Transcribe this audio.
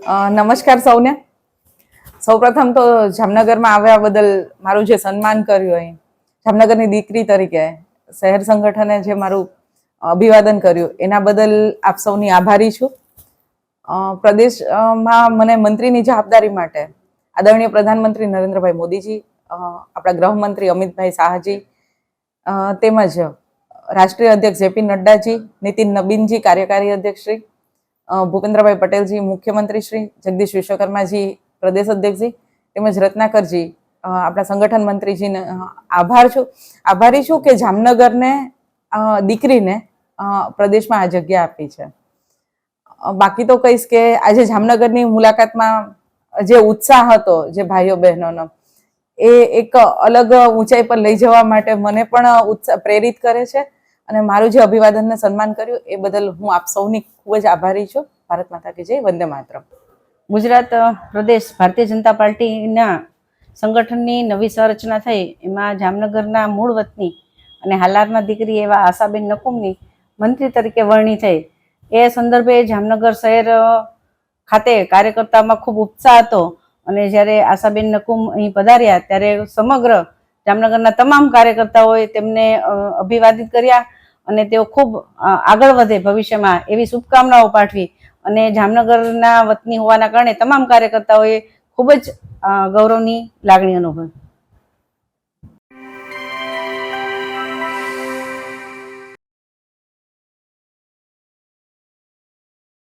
નમસ્કાર સૌને. સૌપ્રથમ તો જામનગરમાં આવ્યા બદલ મારું જે સન્માન કર્યું અહીં જામનગરની દીકરી તરીકે શહેર સંગઠને જે મારું અભિવાદન કર્યું એના બદલ આપ સૌની આભારી છું. પ્રદેશમાં મને મંત્રીની જવાબદારી માટે આદરણીય પ્રધાનમંત્રી નરેન્દ્રભાઈ મોદીજી, આપણા ગૃહમંત્રી અમિતભાઈ શાહજી, તેમજ રાષ્ટ્રીય અધ્યક્ષ જેપી નડ્ડાજી, નીતિન નબીનજી કાર્યકારી અધ્યક્ષ શ્રી, ભૂપેન્દ્રભાઈ પટેલજી મુખ્યમંત્રી શ્રી, જગદીશ વિશ્વકર્માજી પ્રદેશ અધ્યક્ષજી, તેમજ રત્નાકરજી આપણા સંગઠન મંત્રીજીને આભારી છું કે જામનગરને દીકરીને પ્રદેશમાં આ જગ્યા આપી છે. બાકી તો કહીશ કે આજે જામનગરની મુલાકાતમાં જે ઉત્સાહ હતો જે ભાઈઓ બહેનોનો એ એક અલગ ઊંચાઈ પર લઈ જવા માટે મને પણ પ્રેરિત કરે છે અને મારું જે અભિવાદનને સન્માન કર્યું એ બદલ હું આપ સૌની ખૂબ જ આભારી છું. ભારત માતા કી જય, વંદે માતરમ. ગુજરાત પ્રદેશ ભારતીય જનતા પાર્ટીના સંગઠનની નવી સંરચના થઈ એમાં જામનગરના મૂળ વતની અને હાલારના દીકરી એવા આશાબેન નકુમની મંત્રી તરીકે વરણી થઈ. એ સંદર્ભે જામનગર શહેર ખાતે કાર્યકર્તામાં ખૂબ ઉત્સાહ હતો અને જ્યારે આશાબેન નકુમ અહીં પધાર્યા ત્યારે સમગ્ર જામનગરના તમામ કાર્યકર્તાઓએ તેમને અભિવાદિત કર્યા અને તેઓ ખૂબ આગળ વધે ભવિષ્યમાં એવી શુભકામનાઓ પાઠવી અને જામનગરના વતની હોવાના કારણે તમામ કાર્યકર્તાઓએ ખૂબ જ ગૌરવની લાગણી અનુભવી.